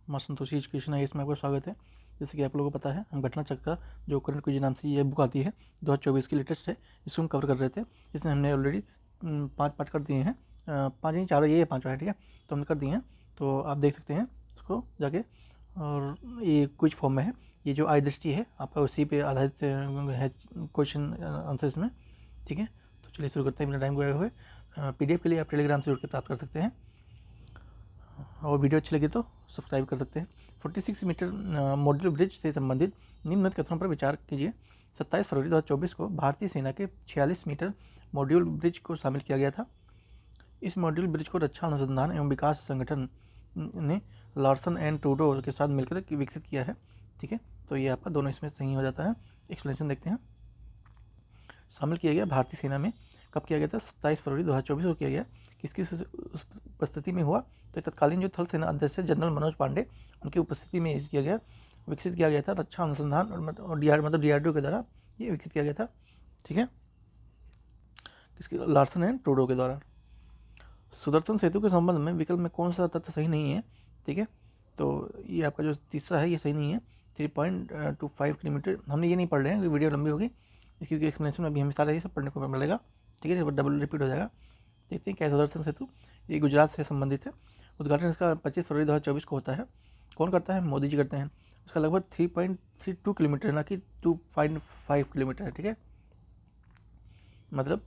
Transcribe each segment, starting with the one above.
माँ संतोषी एजुकेशन है, इसमें आपका स्वागत है। जैसे कि आप लोगों को पता है, हम घटना चक्र जो करंट क्विज नाम से ये बुक आती है 2024 की लेटेस्ट है, इसको हम कवर कर रहे थे। इसमें हमने ऑलरेडी 5 पार्ट कर दिए हैं, 5 नहीं 4, ये 5 है, ठीक है। तो हमने कर दिए हैं, तो आप देख सकते हैं उसको जाके। और ये क्विज फॉर्म में है, ये जो आई दृष्टि है आपका उसी पे आधारित है क्वेश्चन आंसर इसमें, ठीक है। तो चलिए शुरू करते हैं बिना टाइम गए हुए। PDF के लिए आप टेलीग्राम से जुड़ के प्राप्त कर सकते हैं, और वीडियो अच्छी लगी तो सब्सक्राइब कर सकते हैं। 46 मीटर मॉड्यूल ब्रिज से संबंधित निम्नलिखित कथनों पर विचार कीजिए। 27 फरवरी 2024 को भारतीय सेना के 46 मीटर मॉड्यूल ब्रिज को शामिल किया गया था। इस मॉड्यूल ब्रिज को रक्षा अनुसंधान एवं विकास संगठन ने लार्सन एंड टूडो के साथ मिलकर विकसित किया है, ठीक है। तो ये आपका दोनों इसमें सही हो जाता है। एक्सप्लेनेशन देखते हैं। शामिल किया गया भारतीय सेना में कब किया गया था? 27 फरवरी 2024 को किया गया। किसकी उपस्थिति में हुआ? तो तत्कालीन जो थल सेना अध्यक्ष जनरल मनोज पांडे, उनकी उपस्थिति में किया गया, विकसित किया गया था। रक्षा अनुसंधान और DRDO के द्वारा ये विकसित किया गया था, ठीक है। किसकी? लार्सन एंड टूडो के द्वारा। सुदर्शन सेतु के संबंध में विकल्प में कौन सा तथ्य सही नहीं है? ठीक है, तो ये आपका जो तीसरा है ये सही नहीं है। 3.25 किलोमीटर, हमने ये नहीं पढ़ रहे हैं, वीडियो लंबी होगी क्योंकि एक्सप्लेनेशन में अभी हमें सारा ये सब पढ़ने को मिलेगा, ठीक है। डबल रिपीट हो जाएगा। देखते हैं क्या सुदर्शन सेतु, ये गुजरात से संबंधित है। उद्घाटन इसका 25 फरवरी 2024 को होता है। कौन करता है? मोदी जी करते हैं। उसका लगभग 3.32 किलोमीटर है, ना कि 2.5 किलोमीटर है, ठीक है। मतलब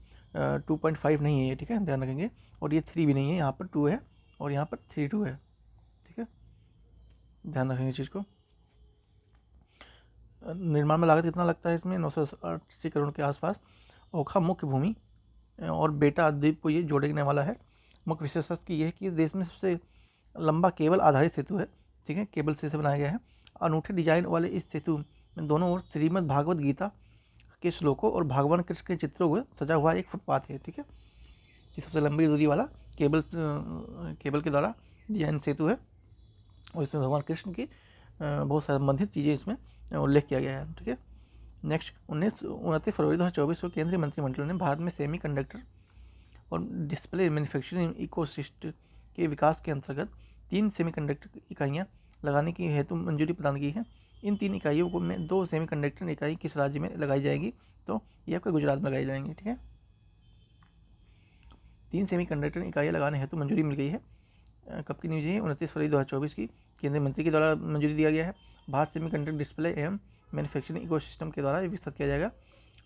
2.5 नहीं है ये, ठीक है, ध्यान रखेंगे। और ये 3 भी नहीं है, यहाँ पर 2 है और यहाँ पर 3.2 है, ठीक है, ध्यान रखेंगे चीज़ को। निर्माण में लागत कितना लगता है इसमें? 980 करोड़ के आसपास। ओखा मुख्य भूमि और बेटा द्वीप को ये जोड़ने वाला है। मुख्य विशेषता की यह है कि देश में सबसे लंबा केबल आधारित सेतु है, ठीक है, केबल से बनाया गया है। अनूठे डिजाइन वाले इस सेतु में दोनों ओर श्रीमद् भागवत गीता के श्लोकों और भगवान कृष्ण के चित्रों को सजा हुआ एक फुटपाथ है, ठीक है। ये सबसे लंबी दूरी वाला केबल के द्वारा डिजाइन सेतु है, और इसमें भगवान कृष्ण की बहुत संबंधित चीज़ें इसमें उल्लेख किया गया है, ठीक है। नेक्स्ट, 29 फरवरी 2024 को केंद्रीय मंत्रिमंडल ने भारत में सेमीकंडक्टर और डिस्प्ले मैन्युफैक्चरिंग इकोसिस्टम के विकास के अंतर्गत 3 सेमीकंडक्टर इकाइयाँ लगाने की हेतु मंजूरी प्रदान की है। इन 3 इकाइयों को में 2 सेमीकंडक्टर इकाई किस राज्य में लगाई जाएगी? तो ये आपका गुजरात में लगाई जाएंगी, ठीक है। 3 सेमीकंडक्टर इकाइयाँ लगाने हेतु मंजूरी मिल गई है। कब की न्यूज है? 29 फरवरी 2024 की केंद्रीय मंत्री के द्वारा मंजूरी दिया गया है। भारत सेमीकंडक्टर डिस्प्ले एवं मैन्युफैक्चरिंग इकोसिस्टम के द्वारा विकसित किया जाएगा।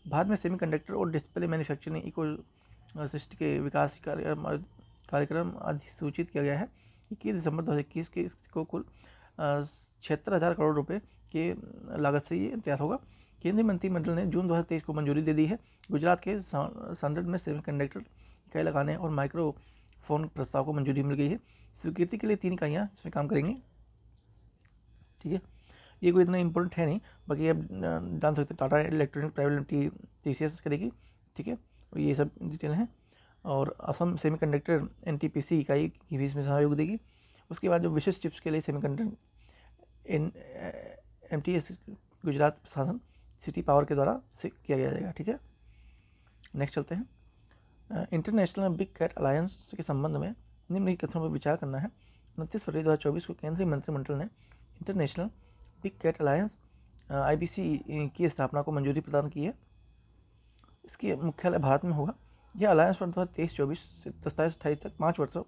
भारत में सेमीकंडक्टर और डिस्प्ले मैन्युफैक्चरिंग इकोसिस्टम के विकास कार्यक्रम अधिसूचित किया गया है। 21 दिसंबर 2021 को कुल 76,000 करोड़ रुपए के लागत से ये तैयार होगा। केंद्रीय मंत्रिमंडल ने जून 2023 को मंजूरी दे दी है। गुजरात के सांसद में सेमीकंडक्टर इकाई लगाने और माइक्रोफोन प्रस्ताव को मंजूरी मिल गई है। स्वीकृति के लिए 3 इकाइयाँ इसमें काम करेंगी, ठीक है। ये कोई इतना इंपॉर्टेंट है नहीं, बाकी आप जान सकते हैं। Tata electronic private limited TCS करेगी, ठीक है, और ये सब डिटेल हैं। और असम सेमीकंडक्टर NTPC इकाई की भी इसमें सहयोग देगी। उसके बाद जो विशिष्ट चिप्स के लिए सेमीकंडक्टर MTS गुजरात प्रशासन सिटी पावर के द्वारा से किया जाएगा, ठीक है। नेक्स्ट चलते हैं। इंटरनेशनल बिग कैट अलायंस के संबंध में निम्नलिखित कथनों पर विचार करना है। 29 फरवरी 2024 को केंद्रीय मंत्रिमंडल ने International Big Cat Alliance IBC की स्थापना को मंजूरी प्रदान की है। इसकी मुख्यालय भारत में होगा। यह अलायंस वर्ष 2023-24 से 27-28 तक 5 वर्षों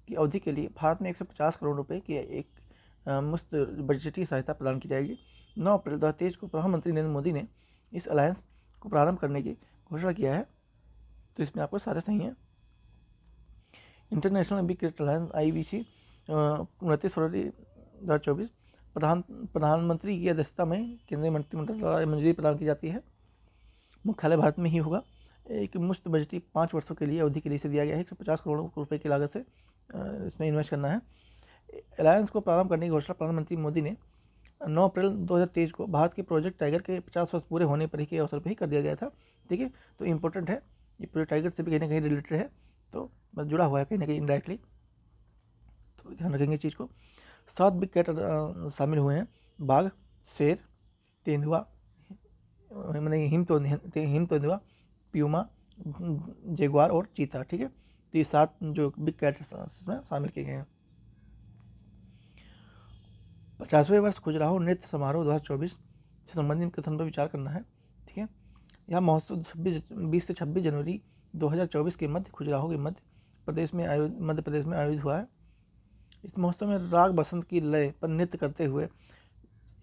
की अवधि के लिए भारत में 150 करोड़ रुपए की एक मुफ्त बजटीय सहायता प्रदान की जाएगी। 9 अप्रैल 2023 को प्रधानमंत्री नरेंद्र मोदी ने इस अलायंस को प्रारंभ करने की घोषणा किया है। तो इसमें आपको सारे सही हैं। International Big Cat Alliance IBC 29 फरवरी 2024 प्रधानमंत्री की अध्यक्षता में केंद्रीय मंत्रिमंडल द्वारा मंजूरी प्रदान की जाती है। मुख्यालय भारत में ही होगा। एक मुफ्त बजटीय 5 वर्षों के लिए अवधि के लिए इसे दिया गया है। 150 करोड़ रुपए की लागत से इसमें इन्वेस्ट करना है। अलायंस को प्रारंभ करने की घोषणा प्रधानमंत्री मोदी ने 9 अप्रैल 2023 को भारत के प्रोजेक्ट टाइगर के 50 वर्ष पूरे होने पर ही के अवसर पर ही कर दिया गया था, ठीक है। तो इम्पोर्टेंट है, ये प्रोजेक्ट टाइगर से भी कहीं ना कहीं रिलेटेड है, तो बस जुड़ा हुआ है कहीं ना कहीं इनडायरेक्टली, तो ध्यान रखेंगे चीज़ को। 7 बिग कैट शामिल हुए हैं। बाघ, शेर, तेंदुआ, मैंने हिम तेंदुआ, प्यूमा, जगुआर और चीता, ठीक है। तो ये 7 जो बिग कैट इसमें शामिल किए गए हैं। 50वें वर्ष खजुराहो नृत्य समारोह 2024 से संबंधित कथन पर विचार करना है। ठीक है, यह महोत्सव 20 से 26 जनवरी 2024 के मध्य खजुराहो के मध्य प्रदेश में आयोजित हुआ है। इस महोत्सव में राग बसंत की लय पर नृत्य करते हुए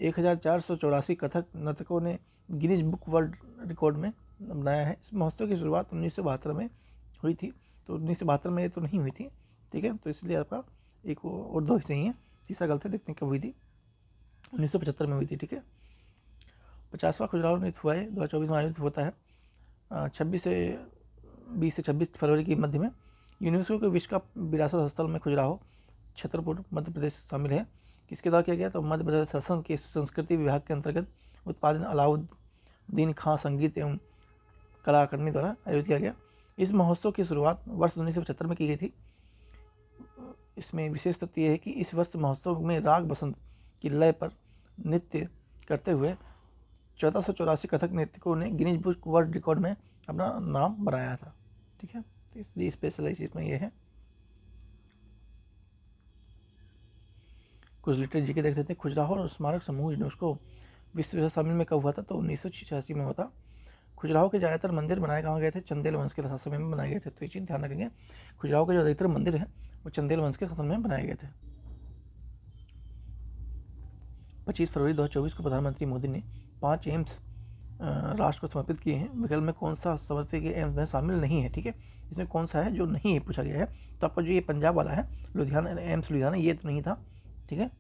1484 कथक नर्तकों ने गिनीज बुक वर्ल्ड रिकॉर्ड में बनाया है। इस महोत्सव की शुरुआत 1972 में हुई थी, तो 1972 में ये तो नहीं हुई थी। ठीक है, तो इसलिए आपका एक और दो हिस्से ही हैं, तीसरा गलत है, देखते हैं कब हुई थी। 1975 में हुई थी। ठीक है, 50वां खजुराहो नृत्य हुआ है 2024 में आयोजित होता है 20 से 26 फरवरी के मध्य में। यूनेस्को के विश्व का विरासत स्थल में खजुराहो छतरपुर मध्य प्रदेश शामिल है। किसके द्वारा किया गया, तो मध्य प्रदेश शासन के संस्कृति विभाग के अंतर्गत उत्पादन अलाउद्दीन खां संगीत एवं कला अकादमी द्वारा आयोजित किया गया। इस महोत्सव की शुरुआत वर्ष 1975 में की गई थी। इसमें विशेष तथ्य यह है कि इस वर्ष महोत्सव में राग बसंत की लय पर नृत्य करते हुए 1484 कथक नृत्यकों ने गिनीज बुक वर्ल्ड रिकॉर्ड में अपना नाम बनाया था। ठीक है, तो इसलिए स्पेशलाइज इसमें यह है। कुछ लिटरेचर जी के देख लेते हैं। खजुराहो स्मारक समूह यूनेस्को विश्व विरासत शामिल में कब हुआ था, तो 1986 में हुआ था। खजुराहो के ज़्यादातर मंदिर बनाए कहाँ गए थे, चंदेल वंश के समय में बनाए गए थे। तो ये चीज़ ध्यान रखेंगे, खजुराहो के जो अधिकतर मंदिर हैं वो चंदेल वंश के शासन में बनाए गए थे। 25 फरवरी 2024 को प्रधानमंत्री मोदी ने 5 एम्स राष्ट्र को समर्पित किए हैं। विकल्प में कौन सा समर्पित के एम्स में शामिल नहीं है। ठीक है, इसमें कौन सा है जो नहीं पूछा गया है, तो आपका जो ये पंजाब वाला है लुधियाना, एम्स लुधियाना, ये तो नहीं था। ठीक है,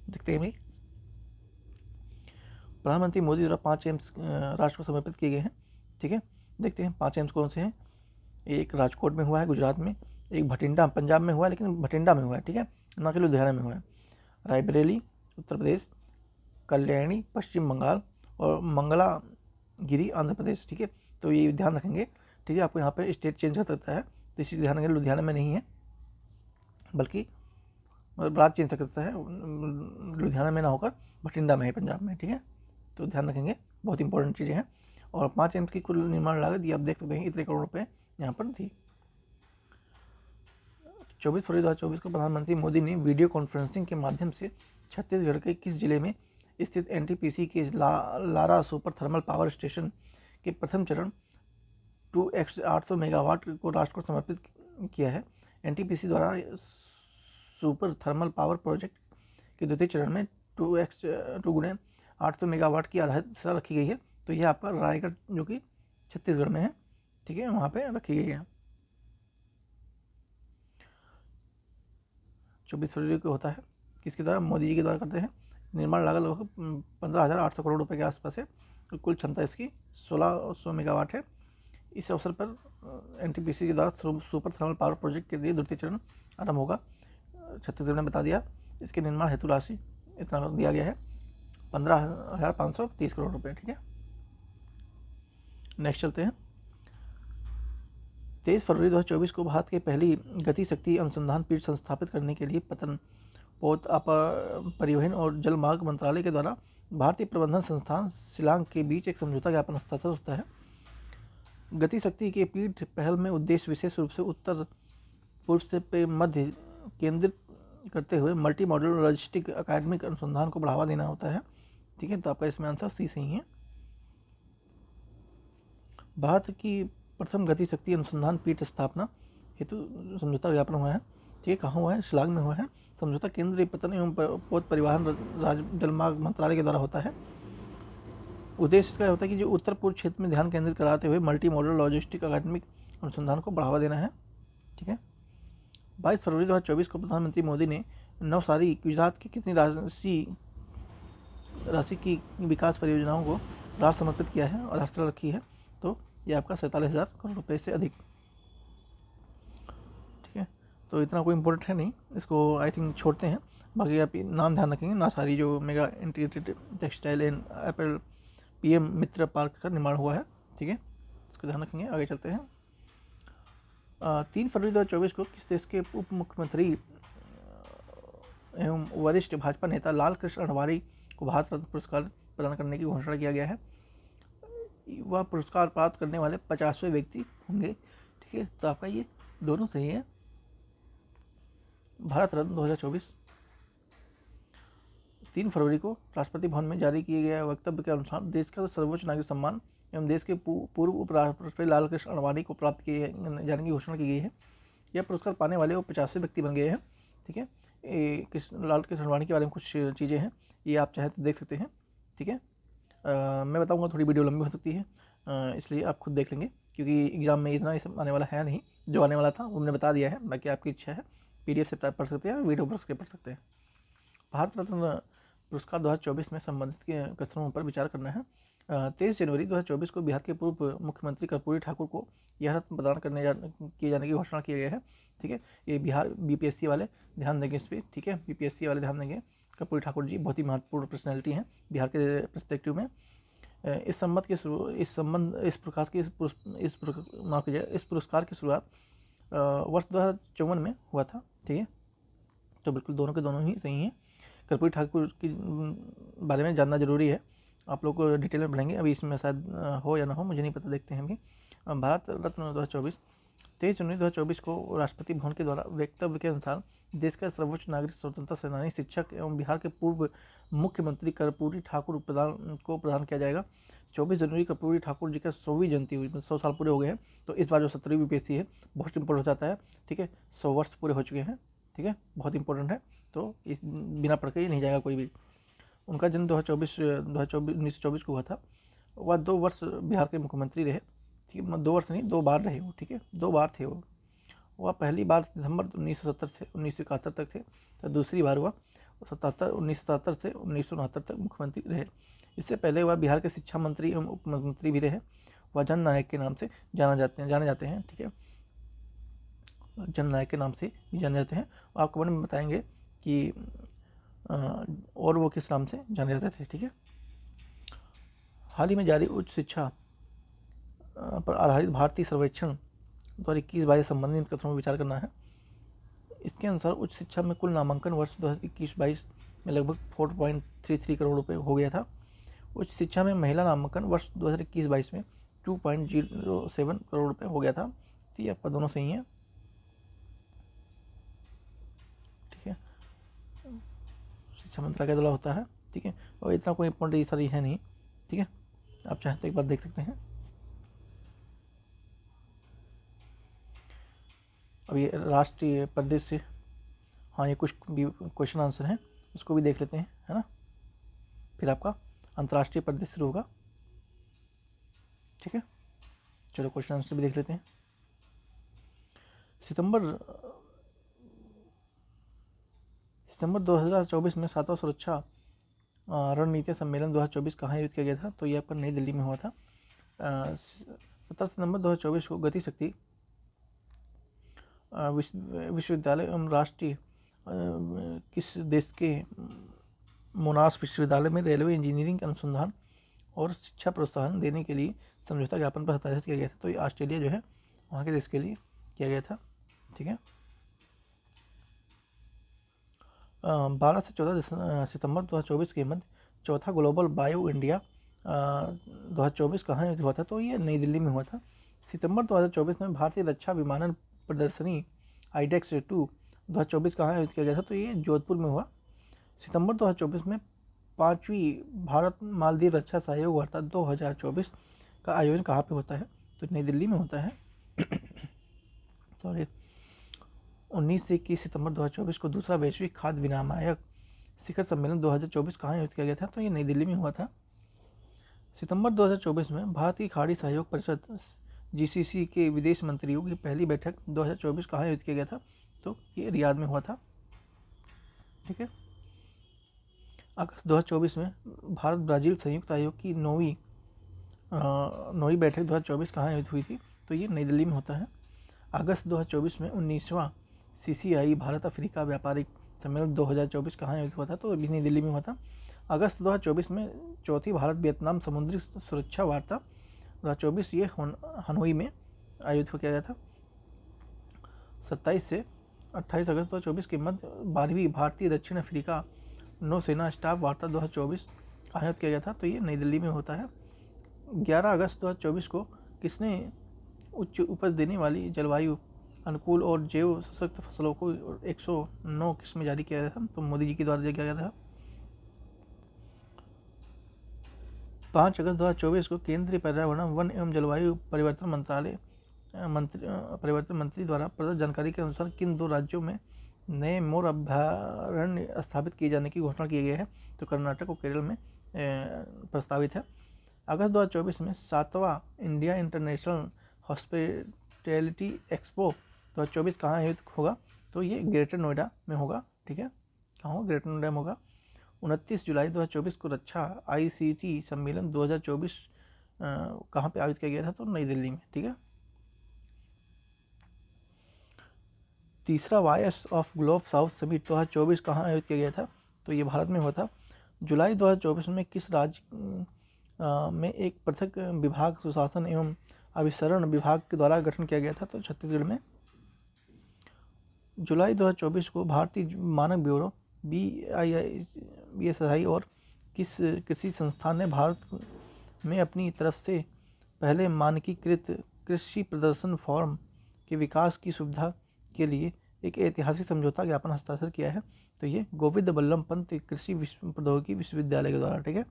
देखते हैं भाई, प्रधानमंत्री मोदी द्वारा 5 एम्स राष्ट्र को समर्पित किए गए हैं। ठीक है, देखते हैं 5 एम्स कौन से हैं। एक राजकोट में हुआ है गुजरात में, एक भटिंडा पंजाब में हुआ है, लेकिन भटिंडा में हुआ है। ठीक है, ना कि लुधियाना में हुआ है। रायबरेली उत्तर प्रदेश, कल्याणी पश्चिम बंगाल और मंगलागिरी आंध्र प्रदेश। ठीक है, तो ये ध्यान रखेंगे। ठीक है, आपको यहाँ पे स्टेट चेंज कर सकता है, तो इसी ध्यान रखेंगे, लुधियाना में नहीं है, बल्कि राज्य चेंज कर सकता है, लुधियाना में ना होकर भटिंडा में है पंजाब में। ठीक है, तो ध्यान रखेंगे, बहुत इंपॉर्टेंट चीज़ें हैं। और 5 एम्स की कुल निर्माण लागत ये आप देख सकते हैं, इतने करोड़ रुपए यहाँ पर थी। 24 फरवरी 2024 को प्रधानमंत्री मोदी ने वीडियो कॉन्फ्रेंसिंग के माध्यम से छत्तीसगढ़ के किस जिले में स्थित एनटीपीसी के Lara super thermal power station के प्रथम चरण 2x 800 मेगावाट को राष्ट्र को समर्पित किया है। एनटीपीसी द्वारा सुपर थर्मल पावर प्रोजेक्ट के द्वितीय चरण में 2 800 मेगावाट की आधारशिला रखी गई है। तो यह आपका रायगढ़ जो कि छत्तीसगढ़ में है। ठीक है, वहाँ पे रखी गई है। 24 फरवरी को होता है, किसके द्वारा, मोदी जी के द्वारा करते हैं। निर्माण लागत लगभग 15,800 करोड़ रुपए के आसपास है। कुल क्षमता इसकी 1600 मेगावाट है। इस अवसर पर एनटीपीसी के द्वारा सुपर थर्मल पावर प्रोजेक्ट के लिए द्वितीय चरण आरंभ होगा। छत्तीसगढ़ ने बता दिया। इसके निर्माण हेतु राशि इतना दिया गया है 15,530 करोड़ रुपए। ठीक है, नेक्स्ट चलते हैं। 23 फरवरी 2024 को भारत के पहली गति शक्ति अनुसंधान पीठ संस्थापित करने के लिए पतन पोत परिवहन और जलमार्ग मंत्रालय के द्वारा भारतीय प्रबंधन संस्थान शिलांग के बीच एक समझौता ज्ञापन हस्ताक्षर होता है। गति शक्ति के पीठ पहल में उद्देश्य विशेष रूप से उत्तर पूर्व से मध्य केंद्रित करते हुए मल्टी मॉडल लॉजिस्टिक अकादमिक अनुसंधान को बढ़ावा देना होता है। ठीक है, तो आपका इसमें आंसर सी सही है। भारत की प्रथम गति शक्ति अनुसंधान पीठ स्थापना हेतु समझौता ज्ञापन हुआ है। ठीक है, कहाँ हुआ है, शिलांग में हुआ है। समझौता केंद्रीय पतन एवं पोत परिवहन जलमार्ग मंत्रालय के द्वारा होता है। उद्देश्य इसका होता है कि जो उत्तर पूर्व क्षेत्र में ध्यान केंद्रित कराते हुए मल्टी मॉडल लॉजिस्टिक अकादमिक अनुसंधान को बढ़ावा देना है। ठीक है, 22 फरवरी 2024 को प्रधानमंत्री मोदी ने नवसारी गुजरात की कितनी राशि की विकास परियोजनाओं को राष्ट्र समर्पित किया है और आधारशिला रखी है, तो ये आपका 47,000 करोड़ रुपए से अधिक। ठीक है, तो इतना कोई इंपॉर्टेंट है नहीं, इसको आई थिंक छोड़ते हैं। बाकी आप नाम ध्यान रखेंगे ना, सारी जो mega integrated textile and Apple PM Mitra park का निर्माण हुआ है। ठीक है, इसको ध्यान रखेंगे। आगे चलते हैं। 3 फरवरी 2024 को किस देश के उप मुख्यमंत्री एवं वरिष्ठ भाजपा नेता लाल कृष्ण अडवाणी को भारत रत्न पुरस्कार प्रदान करने की घोषणा किया गया है। वह पुरस्कार प्राप्त करने वाले 50वें व्यक्ति होंगे। ठीक है, तो आपका ये दोनों सही है। भारत रत्न 2024 3 फरवरी को राष्ट्रपति भवन में जारी किए गए वक्तव्य के अनुसार देश का सर्वोच्च नागरिक सम्मान एवं देश के पूर्व उपराष्ट्रपति लाल कृष्ण आडवाणी को प्राप्त किए जाने की घोषणा की गई है। यह पुरस्कार पाने वाले वो 50 व्यक्ति बन गए हैं। ठीक है, लाल कृष्ण आडवाणी के बारे में कुछ चीज़ें हैं, ये आप चाहें तो देख सकते हैं। ठीक है, मैं बताऊंगा, थोड़ी वीडियो लंबी हो सकती है, इसलिए आप खुद देख लेंगे, क्योंकि एग्जाम में इतना सब आने वाला है नहीं। जो आने वाला था वो मैंने बता दिया है, बाकी आपकी इच्छा है PDF से पढ़ सकते हैं, वीडियो पढ़ सकते हैं। भारत रत्न पुरस्कार 2024 में संबंधित के कथनों पर विचार करना है। 23 जनवरी 2024 को बिहार के पूर्व मुख्यमंत्री कर्पूरी ठाकुर को यह रत्न प्रदान किए जाने की घोषणा की गई है। ठीक है, ये बिहार BPSC वाले ध्यान देंगे इस पर। ठीक है, BPSC वाले ध्यान देंगे। कर्पूरी ठाकुर जी बहुत ही महत्वपूर्ण पर्सनैलिटी हैं बिहार के पर्सपेक्टिव में। इस पुरस्कार की शुरुआत वर्ष 2054 में हुआ था। ठीक है, तो बिल्कुल दोनों के दोनों ही सही हैं। कर्पूरी ठाकुर के बारे में जानना जरूरी है, आप लोग को डिटेल में पढ़ेंगे, अभी इसमें शायद हो या ना हो, मुझे नहीं पता, देखते हैं अभी। भारत रत्न 2024 23 जनवरी 2024 को राष्ट्रपति भवन के द्वारा वक्तव्य के अनुसार देश का सर्वोच्च नागरिक स्वतंत्रता सेनानी, शिक्षक एवं बिहार के पूर्व मुख्यमंत्री कर्पूरी ठाकुर को प्रदान किया जाएगा। 24 जनवरी कर्पूरी ठाकुर जी का 100वीं जयंती हुई, 100 साल पूरे हो गए हैं। तो इस बार जो 17वीं BPSC है बहुत इंपॉर्टेंट हो जाता है। ठीक है, 100 वर्ष पूरे हो चुके हैं। ठीक है, बहुत इंपॉर्टेंट है, तो इस बिना पढ़ के ही नहीं जाएगा कोई भी। उनका जन्म 1924 को हुआ था। वह 2 वर्ष बिहार के मुख्यमंत्री रहे। ठीक है, 2 वर्ष नहीं, 2 बार रहे वो। ठीक है, 2 बार थे वो। वह पहली बार दिसंबर 1970 से 1971 तक थे, तो दूसरी बार हुआ 1977 से 1969 तक मुख्यमंत्री रहे। इससे पहले वह बिहार के शिक्षा मंत्री एवं उप मुख्यमंत्री भी रहे। वह जननायक के नाम से जाने जाते हैं। ठीक है, जननायक के नाम से भी जाने जाते हैं। आपको कमेंट में बताएंगे कि और वो किस नाम से जाने जाते थे। ठीक है, हाल ही में जारी उच्च शिक्षा पर आधारित भारतीय सर्वेक्षण 2021-22 संबंधित कथनों पर विचार करना है। इसके अनुसार उच्च शिक्षा में कुल नामांकन वर्ष 2021-22 में लगभग 4.33 करोड़ रुपये हो गया था। उच्च शिक्षा में महिला नामांकन वर्ष 2021-22 में 2.07 करोड़ रुपये हो गया था। तो ये आपका दोनों सही है। ठीक है, शिक्षा मंत्रालय का द्वारा होता है। ठीक है, और इतना कोई इंपॉर्टेंट ये सारी है नहीं। ठीक है, आप चाहें तो एक बार देख सकते हैं। अब ये राष्ट्रीय परिदृश्य, हाँ ये कुछ क्वेश्चन आंसर हैं, उसको भी देख लेते हैं, है ना। फिर आपका अंतर्राष्ट्रीय परिदृश्य शुरू होगा। ठीक है, चलो क्वेश्चन आंसर भी देख लेते हैं। सितंबर 2024 में 7वां सुरक्षा रणनीति सम्मेलन 2024 कहाँ आयोजित किया गया था? तो ये आपका नई दिल्ली में हुआ था। 17 सितंबर 2024 को गति शक्ति विश्वविद्यालय एवं राष्ट्रीय किस देश के मोनाश विश्वविद्यालय में रेलवे इंजीनियरिंग अनुसंधान और शिक्षा प्रोत्साहन देने के लिए समझौता ज्ञापन पर हस्ताक्षर किया गया था। तो ये ऑस्ट्रेलिया जो है वहाँ के देश के लिए किया गया था। ठीक है, 12 से 14 सितंबर 2024 के मध्य चौथा ग्लोबल बायो इंडिया 2024 कहाँ हुआ था? तो ये नई दिल्ली में हुआ था। सितंबर 2024 में भारतीय रक्षा विमानन प्रदर्शनी IDEX 2 2024 कहाँ आयोजित किया गया था? तो ये जोधपुर में हुआ। सितंबर 2024 में 5वीं भारत मालदीव रक्षा सहयोग वार्ता 2024 का आयोजन कहाँ पे होता है? तो नई दिल्ली में होता है। सॉरी, 19 से 21 सितंबर 2024 को दूसरा वैश्विक खाद्य विनियामक शिखर सम्मेलन 2024 कहाँ आयोजित किया गया था? तो ये नई दिल्ली में हुआ था। सितंबर 2024 में भारतीय खाड़ी सहयोग परिषद GCC के विदेश मंत्रियों की पहली बैठक 2024 कहाँ आयोजित किया गया था? तो ये रियाद में हुआ था। ठीक है, अगस्त 2024 में भारत ब्राज़ील संयुक्त आयोग की 9वीं बैठक 2024 कहाँ आयोजित हुई थी? तो ये नई दिल्ली में होता है। अगस्त 2024 में 19वां CCI भारत अफ्रीका व्यापारिक सम्मेलन 2024 कहाँ आयोजित हुआ था? तो अभी नई दिल्ली में हुआ था। अगस्त 2024 में चौथी भारत वियतनाम समुद्री सुरक्षा वार्ता 2024 ये हनोई में आयोजित किया गया था। 27 से 28 अगस्त 2024 के मध्य 12वीं भारतीय दक्षिण अफ्रीका नौसेना स्टाफ वार्ता 2024 आयोजित किया गया था। तो ये नई दिल्ली में होता है। 11 अगस्त 2024 को किसने उच्च उपज देने वाली जलवायु अनुकूल और जैव सशक्त फसलों को 109 किस्में जारी किया गया था? तो मोदी जी के द्वारा किया गया था। 5 अगस्त 2024 को केंद्रीय पर्यावरण, वन एवं जलवायु परिवर्तन मंत्री द्वारा प्रदत्त जानकारी के अनुसार किन 2 राज्यों में नए मोर अभयारण्य स्थापित किए जाने की घोषणा की गई है? तो कर्नाटक और केरल में प्रस्तावित है। अगस्त 2024 में 7वां इंडिया इंटरनेशनल हॉस्पिटैलिटी एक्सपो 2024 कहाँ आयोजित होगा? तो ये ग्रेटर नोएडा में होगा। ठीक है, कहाँ होगा? ग्रेटर नोएडा में होगा। 29 जुलाई 2024 को रक्षा ICT सम्मेलन 2024 कहाँ पे आयोजित किया गया था? तो नई दिल्ली में। ठीक है। तीसरा voice of globe south summit 2024 कहाँ आयोजित किया गया था? तो ये भारत में हुआ था। जुलाई 2024 में किस राज्य में एक पृथक विभाग सुशासन एवं अभिसरण विभाग के द्वारा गठन किया गया था? तो छत्तीसगढ़ में। जुलाई 2024 को भारतीय मानक ब्यूरो BSI और किस कृषि संस्थान ने भारत में अपनी तरफ से पहले मानकीकृत कृषि प्रदर्शन फॉर्म के विकास की सुविधा के लिए एक ऐतिहासिक समझौता ज्ञापन हस्ताक्षर किया है? तो ये गोविंद बल्लभ पंत कृषि प्रौद्योगिकी विश्वविद्यालय के द्वारा। ठीक है।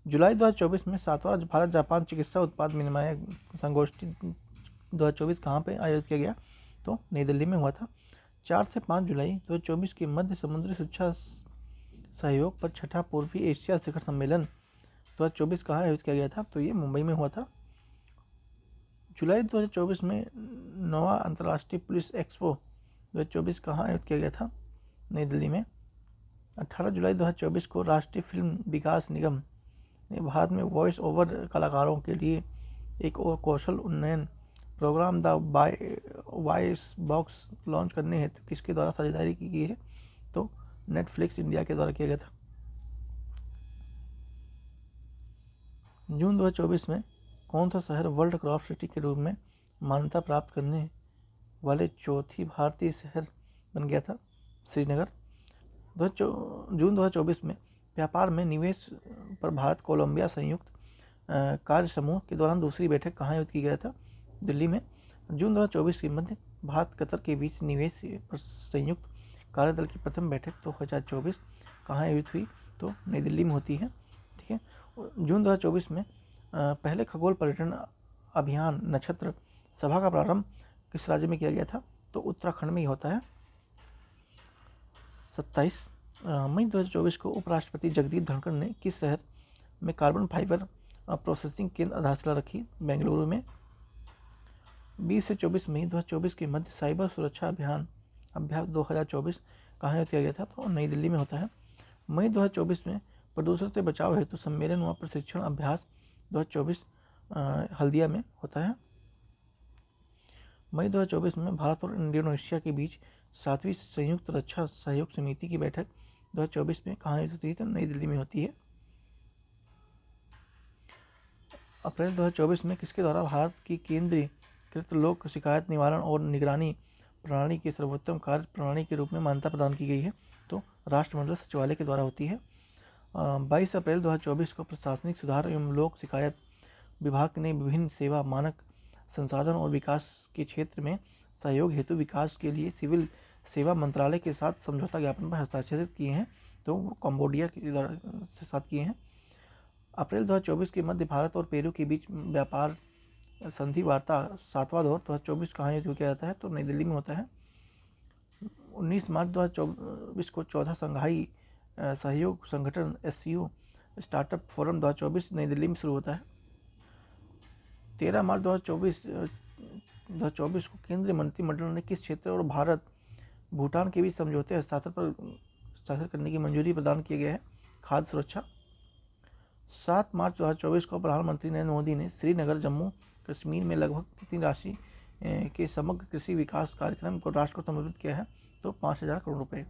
जुलाई 2024 में 7वां भारत जापान चिकित्सा उत्पाद विनिमय संगोष्ठी 2024 कहाँ पे आयोजित किया गया? तो नई दिल्ली में हुआ था। 4 से 5 जुलाई 2024 के मध्य समुद्री शिक्षा सहयोग पर 6ठा पूर्वी एशिया शिखर सम्मेलन 2024 कहाँ आयोजित किया गया था? तो ये मुंबई में हुआ था। जुलाई 2024 में 9वां अंतर्राष्ट्रीय पुलिस एक्सपो 2024 कहाँ आयोजित किया गया था? नई दिल्ली में। 18 जुलाई 2024 को राष्ट्रीय फिल्म विकास निगम ने भारत में वॉइस ओवर कलाकारों के लिए एक और कौशल उन्नयन program the Voice Box launch करने हेतु किसके द्वारा साझेदारी की गई है? तो नेटफ्लिक्स इंडिया के द्वारा किया गया था। जून 2024 में कौन सा शहर वर्ल्ड क्राफ्ट सिटी के रूप में मान्यता प्राप्त करने वाले चौथी भारतीय शहर बन गया था? श्रीनगर। जून 2024 में व्यापार में निवेश पर भारत कोलंबिया संयुक्त कार्य समूह के दौरान दूसरी बैठक कहाँ आयोजित की गया था? दिल्ली में। जून 2024 के मध्य भारत कतर के बीच निवेश पर संयुक्त कार्यदल की प्रथम बैठक 2024 कहाँ आयोजित हुई? तो नई दिल्ली में होती है। ठीक है। जून 2024 में पहले खगोल पर्यटन अभियान नक्षत्र सभा का प्रारंभ किस राज्य में किया गया था? तो उत्तराखंड में ही होता है। 27 मई 2024 को उपराष्ट्रपति जगदीप धनखड़ ने किस शहर में कार्बन फाइबर प्रोसेसिंग केंद्र आधारशिला रखी? बेंगलुरु में। 20 से 24 मई 2024 के मध्य साइबर सुरक्षा अभ्यास 2024 कहाँ आयोजित किया गया था? तो नई दिल्ली में होता है। मई 2024 में प्रदूषण से बचाव हेतु सम्मेलन व प्रशिक्षण अभ्यास 2024 हल्दिया में होता है। मई 2024 में भारत और इंडोनेशिया के बीच 7वीं संयुक्त रक्षा सहयोग समिति की बैठक 2024 में कहाँ आयोजित होती है? तो नई दिल्ली में होती है। अप्रैल 2024 में किसके द्वारा भारत की केंद्रीकृत लोक शिकायत निवारण और निगरानी प्रणाली के सर्वोत्तम कार्य प्रणाली के रूप में मान्यता प्रदान की गई है? तो राष्ट्रमंडल सचिवालय के द्वारा होती है। 22 अप्रैल 2024 को प्रशासनिक सुधार एवं लोक शिकायत विभाग ने विभिन्न सेवा मानक संसाधन और विकास के क्षेत्र में सहयोग हेतु विकास के लिए सिविल सेवा मंत्रालय के साथ समझौता ज्ञापन पर हस्ताक्षरित किए हैं। तो वो कंबोडिया के साथ किए हैं। अप्रैल 2024 के मध्य भारत और पेरू के बीच व्यापार संधि वार्ता 7वां दौर 2024 कहाँ आयोजित किया जाता है? तो नई दिल्ली में होता है। 19 मार्च 2024 को चौथा संघाई सहयोग संगठन SCO स्टार्टअप फोरम 2024 नई दिल्ली में शुरू होता है। 13 मार्च 2024 को केंद्रीय मंत्रिमंडल ने किस क्षेत्र और भारत भूटान के बीच समझौते हस्ताक्षर करने की मंजूरी प्रदान किया गया है? खाद्य सुरक्षा। 7 मार्च 2024 को प्रधानमंत्री नरेंद्र मोदी ने श्रीनगर जम्मू कश्मीर में लगभग कितनी राशि के समग्र कृषि विकास कार्यक्रम को राष्ट्र को समर्पित किया है? तो 5000 करोड़ रुपए।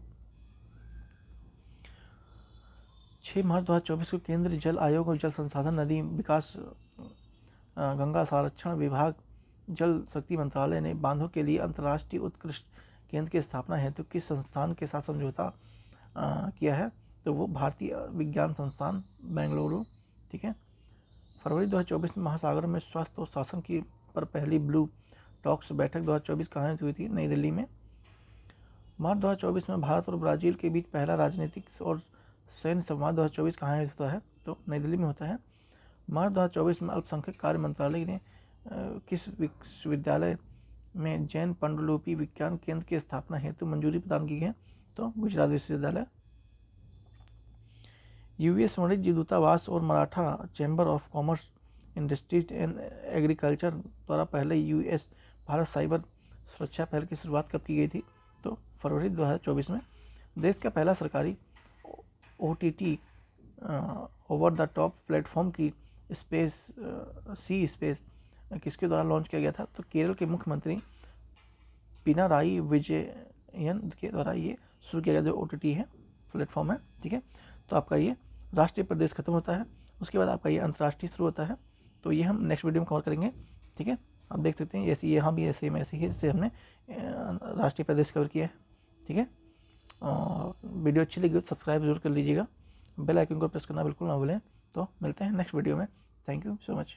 6 मार्च 2024 को केंद्रीय जल आयोग और जल संसाधन नदी विकास गंगा संरक्षण विभाग जल शक्ति मंत्रालय ने बांधों के लिए अंतर्राष्ट्रीय उत्कृष्ट केंद्र की स्थापना हेतु किस संस्थान के साथ समझौता किया है? तो वो भारतीय विज्ञान संस्थान बेंगलुरु। ठीक है। फरवरी 2024 में महासागर में स्वास्थ्य और शासन की पर पहली ब्लू टॉक्स बैठक 2024 कहाँ हुई थी? नई दिल्ली में। मार्च 2024 में भारत और ब्राजील के बीच पहला राजनीतिक और सैन्य संवाद 2024 कहाँ होता है? तो नई दिल्ली में होता है। मार्च 2024 में अल्पसंख्यक कार्य मंत्रालय ने किस विश्वविद्यालय में जैन पांडुलिपि विज्ञान केंद्र की स्थापना हेतु मंजूरी प्रदान की है? तो गुजरात विश्वविद्यालय। यूएस वाणिज्य दूतावास और Maratha chamber of commerce industries and agriculture द्वारा पहले यूएस भारत साइबर सुरक्षा पहल की शुरुआत कब की गई थी? तो फरवरी 2024 में। देश का पहला सरकारी OTT over the top platform की स्पेस किसके द्वारा लॉन्च किया गया था? तो केरल के मुख्यमंत्री पिनाराई विजयन के द्वारा ये शुरू किया गया जो ओटीटी है प्लेटफॉर्म है। ठीक है, तो आपका ये राष्ट्रीय प्रदेश खत्म होता है, उसके बाद आपका ये अंतर्राष्ट्रीय शुरू होता है। तो ये हम नेक्स्ट वीडियो में कवर करेंगे। ठीक है, आप देख सकते हैं ऐसे यहाँ भी ऐसे ही जैसे हमने राष्ट्रीय प्रदेश कवर किया है। ठीक है, और वीडियो अच्छी लगी तो सब्सक्राइब जरूर कर लीजिएगा, बेल आइकन को प्रेस करना बिल्कुल ना भूलें। तो मिलते हैं नेक्स्ट वीडियो में। Thank you so much.